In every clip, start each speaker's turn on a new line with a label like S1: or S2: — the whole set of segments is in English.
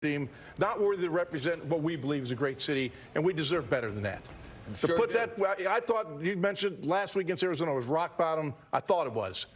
S1: team, not worthy to represent what we believe is a great city, and we deserve better than that. To put that, I thought you mentioned last week against Arizona was rock bottom. I thought it was.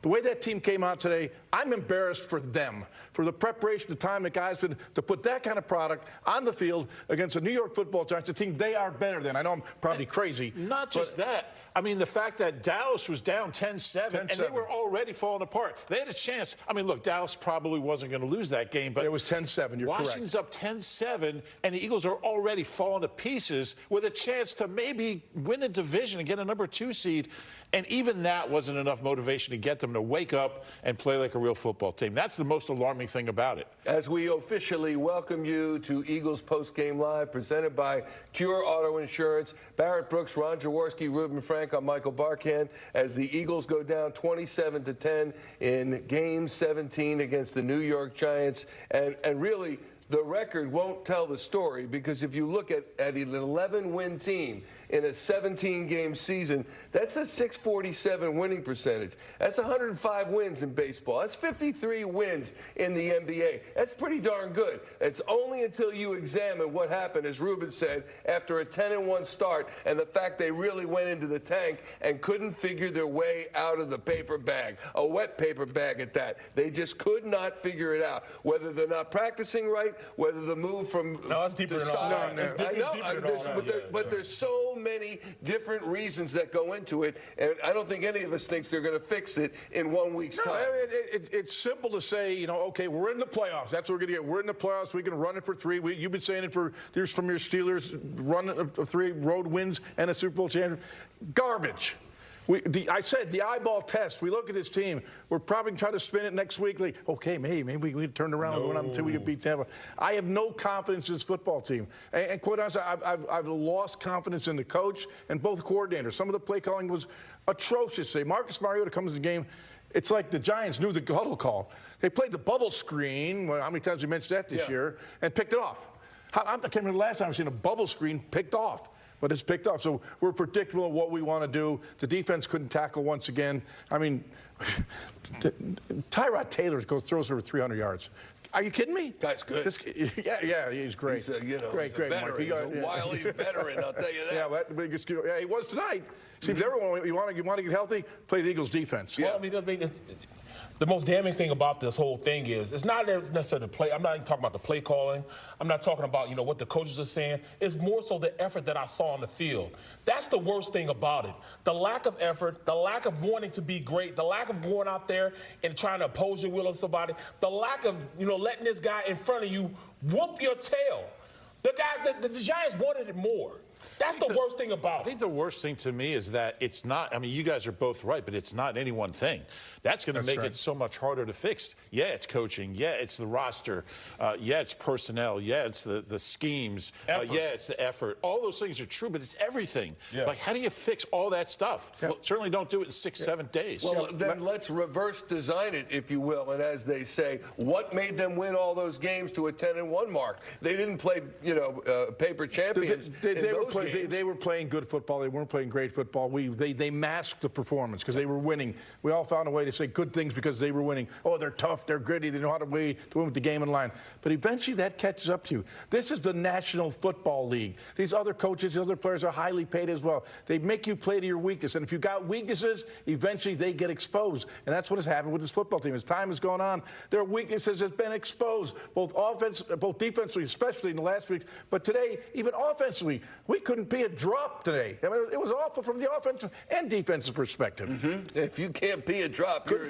S1: The way that team came out today, I'm embarrassed for them, for the preparation, the time the guys been to put that kind of product on the field against a New York Football Giants, a team they are better than. I know I'm probably crazy.
S2: Not just that. I mean, the fact that Dallas was down 10-7, and they were already falling apart. They had a chance. I mean, look, Dallas probably wasn't going to lose that game, but
S1: it was 10-7. You're
S2: Washington's
S1: correct.
S2: up 10-7, and the Eagles are already falling to pieces with a chance to maybe win a division and get a number 2 seed. And even that wasn't enough motivation to get them to wake up and play like a real football team. That's the most alarming thing about it.
S3: As we officially welcome you to Eagles Post Game Live, presented by Cure Auto Insurance, Barrett Brooks, Ron Jaworski, Ruben Frank, I'm Michael Barkan, as the Eagles go down 27-10 in Game 17 against the New York Giants. And really, the record won't tell the story, because if you look at an 11-win team in a 17-game season, that's a 647 winning percentage. That's 105 wins in baseball. That's 53 wins in the NBA. That's pretty darn good. It's only until you examine what happened, as Ruben said, after a 10-1 start, and the fact they really went into the tank and couldn't figure their way out of the paper bag, a wet paper bag at that. They just could not figure it out, whether they're not practicing right, whether the move from the side. But there's so many different reasons that go into it, and I don't think any of us thinks they're going to fix it in 1 week's time.
S1: It's simple to say, you know, okay, we're in the playoffs. That's what we're going to get. We're in the playoffs. We can run it for 3. You've been saying it for years from your Steelers, run of 3 road wins and a Super Bowl championship. Garbage. I said the eyeball test. We look at this team. We're probably trying to spin it next week. Like, okay, maybe we can turn around and win until we can beat Tampa. I have no confidence in this football team. And quite honestly, I've lost confidence in the coach and both coordinators. Some of the play calling was atrocious. Marcus Mariota comes in the game. It's like the Giants knew the huddle call. They played the bubble screen. Well, how many times we mentioned that this year? And picked it off. I can't remember the last time I've seen a bubble screen picked off. But it's picked off. So we're predictable in what we want to do. The defense couldn't tackle once again. I mean, Tyrod Taylor throws over 300 yards. Are you kidding me?
S3: Guy's good.
S1: Yeah, he's great.
S3: He's a,
S1: great
S3: veteran. He's a wily veteran, I'll tell you that.
S1: Yeah, he was tonight. Seems everyone, you want to get healthy, play the Eagles defense.
S4: Well, I mean, the most damning thing about this whole thing is it's not necessarily the play. I'm not even talking about the play calling. I'm not talking about, what the coaches are saying. It's more so the effort that I saw on the field. That's the worst thing about it. The lack of effort, the lack of wanting to be great, the lack of going out there and trying to oppose your will on somebody, the lack of, letting this guy in front of you whoop your tail. The guys, the Giants wanted it more. That's the worst thing about it.
S2: I think the worst thing to me is that it's not, I mean, you guys are both right, but it's not any one thing. That's going to make it so much harder to fix. Yeah, it's coaching. Yeah, it's the roster. Yeah, it's personnel. Yeah, it's the schemes. Yeah, it's the effort. All those things are true, but it's everything. Yeah. Like, how do you fix all that stuff? Yeah. Well, certainly don't do it in 6-7 days.
S3: Well, then let's reverse design it, if you will. And as they say, what made them win all those games to a 10-1 mark? They didn't play, paper champions.
S1: They were playing good football. They weren't playing great football. They masked the performance because they were winning. We all found a way to say good things because they were winning. Oh, they're tough, they're gritty, they know how to win with the game in line. But eventually that catches up to you. This is the National Football League. These other coaches, these other players are highly paid as well. They make you play to your weakness. And if you've got weaknesses, eventually they get exposed. And that's what has happened with this football team. As time has gone on, their weaknesses have been exposed, both defensively, especially in the last week. But today, even offensively, we couldn't be a drop today. I mean, it was awful from the offensive and defensive perspective.
S3: Mm-hmm. If you can't be a drop, you're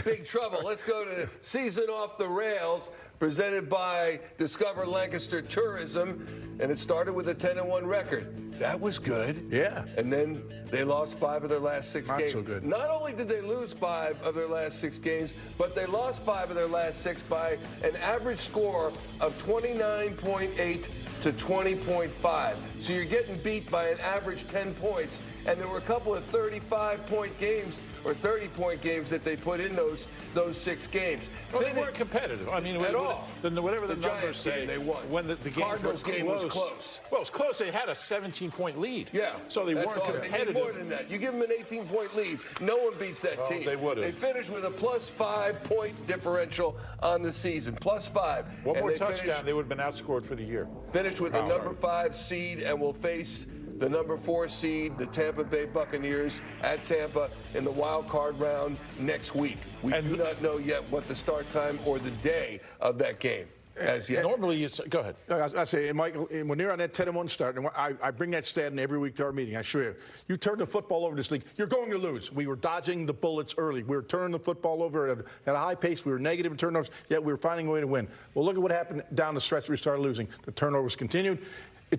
S3: big trouble. Let's go to Season Off the Rails, presented by Discover Lancaster Tourism, and it started with a 10-1 record. That was good.
S1: Yeah.
S3: And then they lost 5 of their last 6 games.
S1: So good.
S3: Not only did they lose 5 of their last 6 games, but they lost 5 of their last 6 by an average score of 29.8 to 20.5. So you're getting beat by an average 10 points and there were a couple of 35-point games or 30-point games that they put in those 6 games.
S2: Well, they weren't competitive. I mean,
S3: at all.
S2: Whatever the numbers
S3: Giants
S2: say,
S3: game, they won.
S2: when the
S3: Cardinals game was close.
S2: Well, it was close. They had a 17-point lead.
S3: Yeah.
S2: So they weren't competitive.
S3: They need more than that. You give them an 18-point lead, no one beats that team.
S2: They would have.
S3: They finished with a plus 5-point differential on the season, plus 5.
S2: One more touchdown, they would have been outscored for the year.
S3: Finished with the number 5 seed and will face the number 4 seed, the Tampa Bay Buccaneers, at Tampa in the wild card round next week. We do not know yet what the start time or the day of that game as yet.
S2: Normally, go ahead.
S1: I say, Michael, when you're on that 10-1 start, and I bring that stat in every week to our meeting, I assure you, you turn the football over this league, you're going to lose. We were dodging the bullets early. We were turning the football over at a high pace. We were negative in turnovers, yet we were finding a way to win. Well, look at what happened down the stretch. We started losing. The turnovers continued.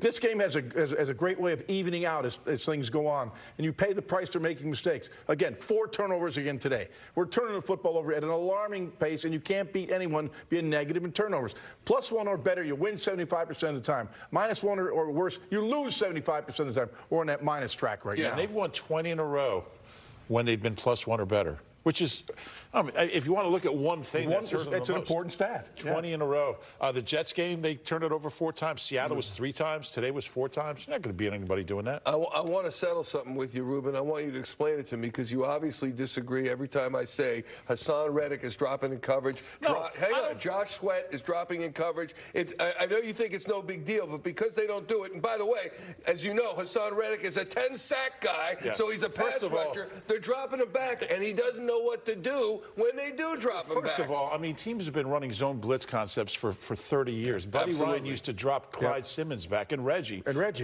S1: This game has a great way of evening out as things go on, and you pay the price for making mistakes. Again, 4 turnovers again today. We're turning the football over at an alarming pace, and you can't beat anyone being negative in turnovers. +1 or better, you win 75% of the time. -1 or worse, you lose 75% of the time. We're on that minus track right now.
S2: And they've won 20 in a row when they've been +1 or better. Which is, if you want to look at one thing, that's
S1: an important stat.
S2: 20 in a row. The Jets game, they turned it over 4 times. Seattle was 3 times. Today was 4 times. You're not going to beat anybody doing that.
S3: I want to settle something with you, Ruben. I want you to explain it to me because you obviously disagree every time I say Hassan Reddick is dropping in coverage. Hang on. Josh Sweat is dropping in coverage. I know you think it's no big deal, but because they don't do it, and by the way, as you know, Hassan Reddick is a 10-sack guy, so he's a pass rusher. They're dropping him back, and he doesn't know what to do when they do drop him back.
S2: First of all, I mean, teams have been running zone blitz concepts for 30 years. Buddy Ryan used to drop Clyde Simmons back and Reggie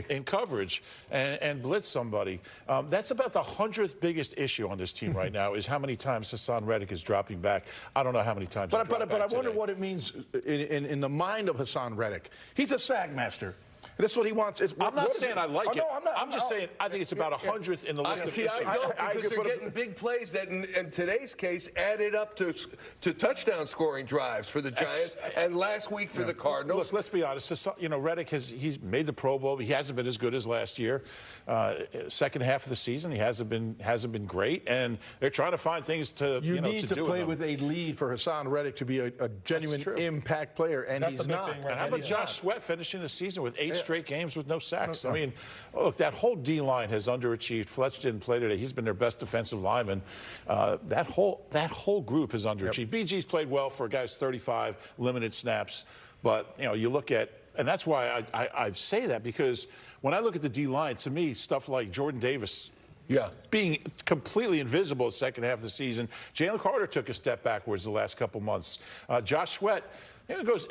S2: in coverage and blitz somebody. That's about the 100th biggest issue on this team right now is how many times Hassan Reddick is dropping back. I don't know how many times.
S1: But I wonder what it means in the mind of Hassan Reddick. He's a sack master. That's what he wants.
S2: I'm not saying I like it. I'm just saying I think it's about 100th in the list of issues.
S3: I don't, because they're getting big plays that, in today's case, added up to touchdown scoring drives for the Giants and last week for the Cardinals.
S2: Look, let's be honest. Reddick he's made the Pro Bowl. He hasn't been as good as last year. Second half of the season, he hasn't been great, and they're trying to find things to
S1: you need to
S2: do
S1: play with a lead for Hassan Reddick to be a genuine impact player, and he's not.
S2: And how about Josh Sweat finishing the season with 8 straight games with no sacks? I mean, look, that whole D-line has underachieved. Fletch didn't play today. He's been their best defensive lineman. That whole group has underachieved. BG's played well for a guy's 35 limited snaps, but you look at, and that's why I say that, because when I look at the D-line, to me, stuff like Jordan Davis being completely invisible the second half of the season. Jalen Carter took a step backwards the last couple months. Josh Sweat, goes,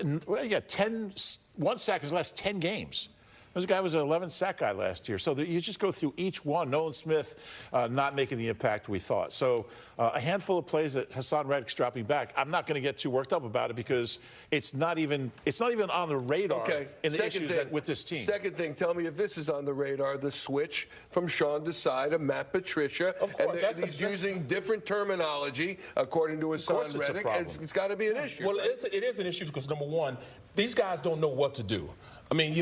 S2: 1 sack his last 10 games. This guy was an 11-sack guy last year. So you just go through each one. Nolan Smith not making the impact we thought. So a handful of plays that Hassan Reddick's dropping back. I'm not going to get too worked up about it because it's not even on the radar in the issues with this team.
S3: Second thing, tell me if this is on the radar, the switch from Sean Desai to Matt Patricia.
S4: Of course,
S3: and he's using different terminology according to Hassan Reddick. It's got to be an issue.
S4: Well, it is an issue because, number one, these guys don't know what to do. I mean,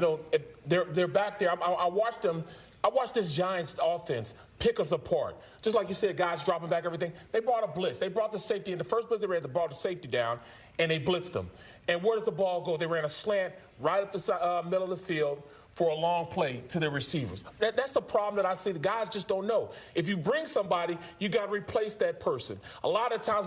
S4: they're back there. I watched them. I watched this Giants offense pick us apart. Just like you said, guys dropping back everything. They brought a blitz. They brought the safety in. The first blitz they ran, they brought the safety down, and they blitzed them. And where does the ball go? They ran a slant right up the middle of the field for a long play to their receivers. That's a problem that I see. The guys just don't know. If you bring somebody, you got to replace that person. A lot of times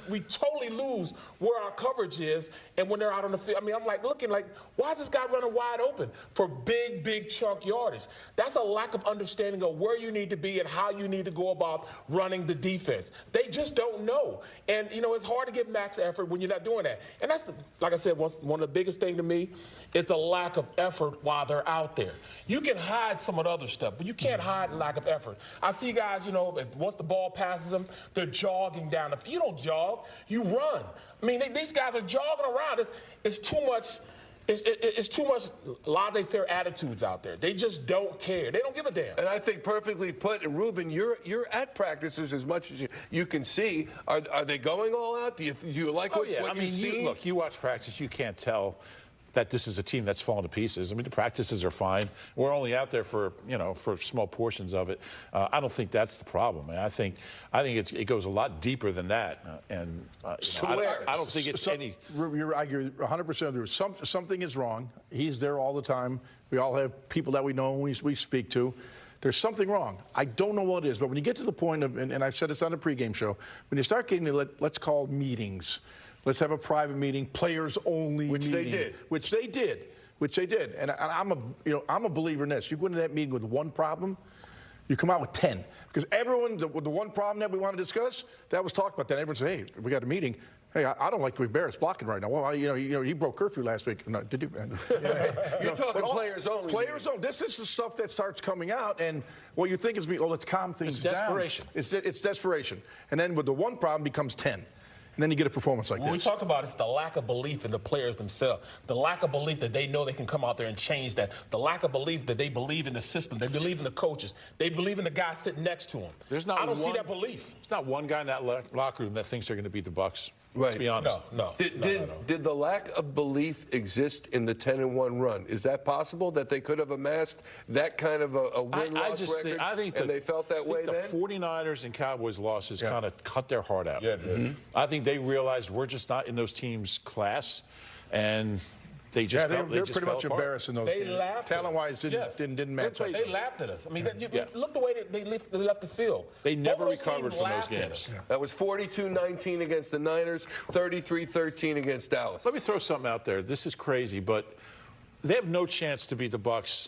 S4: we totally lose where our coverage is, and when they're out on the field, I mean, I'm looking like, why is this guy running wide open for big chunk yardage? That's a lack of understanding of where you need to be and how you need to go about running the defense. They just don't know. And, it's hard to get max effort when you're not doing that. And that's, like I said, one of the biggest things to me is the lack of effort while they're out there. You can hide some of the other stuff, but you can't hide lack of effort. I see guys, once the ball passes them, they're jogging down the field. You don't jog, you run. I mean, these guys are jogging around. It's too much. It's too much laissez-faire attitudes out there. They just don't care. They don't give a damn.
S3: And I think perfectly put. And Ruben, you're at practices as much as you can see. Are they going all out? Do you like what you see?
S2: Look, you watch practice, you can't tell that this is a team that's fallen to pieces. I mean, the practices are fine. We're only out there for, for small portions of it. I don't think that's the problem. I think it goes a lot deeper than that. I don't think it's any.
S1: I agree 100%. Something is wrong. He's there all the time. We all have people that we know and we speak to. There's something wrong. I don't know what it is, but when you get to the point of, and I've said this on the pregame show, when you start getting to let's call meetings, let's have a private meeting, players only
S3: Which
S1: meeting,
S3: they did.
S1: Which they did. And I'm a believer in this. You go into that meeting with one problem, you come out with 10. Because everyone, the one problem that we want to discuss, that was talked about. Then everyone said, hey, we got a meeting. Hey, I don't like the way Barrett's blocking right now. Well, he broke curfew last week. No, did you?
S3: You're talking players only.
S1: Players only. This is the stuff that starts coming out, and what you think is, let's calm things down.
S2: It's desperation.
S1: It's desperation. And then with the one problem becomes 10. And then you get a performance like
S4: What
S1: this.
S4: we talk about is the lack of belief in the players themselves, the lack of belief that they know they can come out there and change that, the lack of belief that they believe in the system, they believe in the coaches, they believe in the guy sitting next to them. I don't see that belief.
S2: There's not one guy in that locker room that thinks they're going to beat the Bucks.
S3: Right.
S2: Let's be honest.
S4: No.
S3: Did the lack of belief exist in the 10-1 run? Is that possible that they could have amassed that kind of a win-loss record?
S2: I think
S3: they felt that way then?
S2: The 49ers and Cowboys losses kind of cut their heart out.
S4: Yeah, dude.
S2: I think they realized we're just not in those teams' class, and they just
S1: they're
S2: just
S1: pretty
S2: fell
S1: much
S2: apart.
S1: embarrassed in those
S4: They
S1: games.
S4: laughed.
S1: Talent-wise, didn't match up.
S4: They laughed at us. I mean, look the way they left the field.
S2: They never
S4: Both those
S2: recovered
S4: teams
S2: from those
S4: laughed at
S2: games.
S4: us.
S3: That was 42-19 against the Niners, 33-13 against Dallas.
S2: Let me throw something out there. This is crazy, but they have no chance to beat the Bucks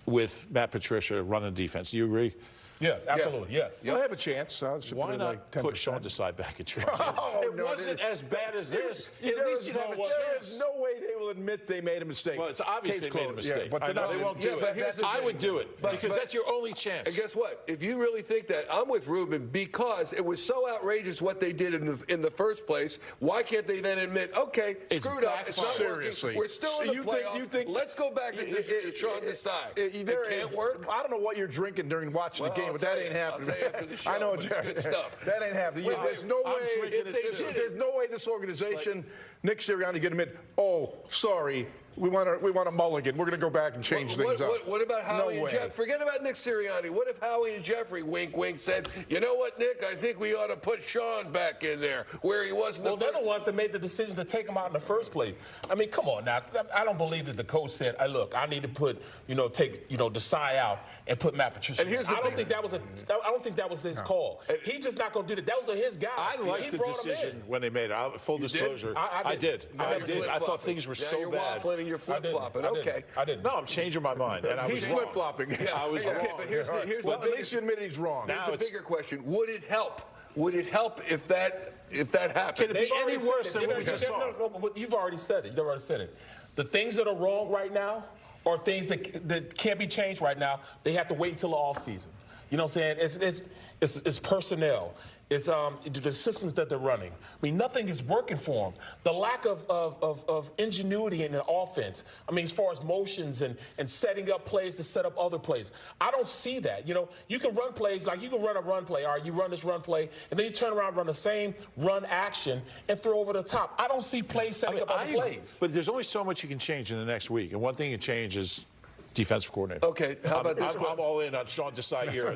S2: with Matt Patricia running defense. Do you agree?
S4: Yes, absolutely, yes.
S1: They'll have a chance.
S2: Why not put Sean Desai back in charge? It wasn't as bad as this. At least you'd have a chance.
S1: There is no way they will admit they made a mistake.
S2: Well, it's obvious they made a mistake.
S1: But
S2: I know they won't do it. I would do it because that's your only chance.
S3: And guess what? If you really think that, I'm with Ruben because it was so outrageous what they did in the first place. Why can't they then admit, okay, screwed up, it's not
S1: seriously
S3: working. We're still in the playoffs. Let's go back to Sean Desai. It can't work.
S1: I don't know what you're drinking during watching the game, but that ain't happening.
S3: I know it's good stuff.
S1: That ain't happening. There's no way this organization, Nick Sirianni, can admit, oh, sorry, we want a mulligan. We're going to go back and change things up.
S3: What about Howie and Jeff? Forget about Nick Sirianni. What if Howie and Jeffrey, wink, wink, said, you know what, Nick, I think we ought to put Sean back in there where he was in the first.
S4: They're the ones that made the decision to take him out in the first place. I mean, come on now. I don't believe that the coach said, hey, look, I need to put, take, Desai out and put Matt Patricia.
S3: And
S4: I don't think that was his call. He's just not going to do that. That was his guy.
S2: I liked the decision when they made it. Full disclosure, I did. I thought things were so bad.
S3: You're flip-flopping. Okay.
S4: I didn't.
S2: No, I'm changing my mind. And
S1: He's flip-flopping.
S2: I was wrong.
S3: But here's
S1: at least you admit he's wrong.
S3: Here's the bigger question. Would it help? Would it help if that happened?
S2: Can it be any worse than what we just saw?
S4: No, you've already said it. You've already said it. The things that are wrong right now are things that can't be changed right now. They have to wait until the offseason. You know what I'm saying? It's personnel. It's the systems that they're running. I mean, nothing is working for them. The lack of ingenuity in the offense. I mean, as far as motions and setting up plays to set up other plays. I don't see that. You can run plays, like you can run a run play. All right, you run this run play, and then you turn around and run the same run action and throw over the top. I don't see plays setting up other plays.
S2: But there's only so much you can change in the next week. And one thing you can change is defensive coordinator.
S3: Okay, how about this?
S2: I'm all in on Sean Desai here.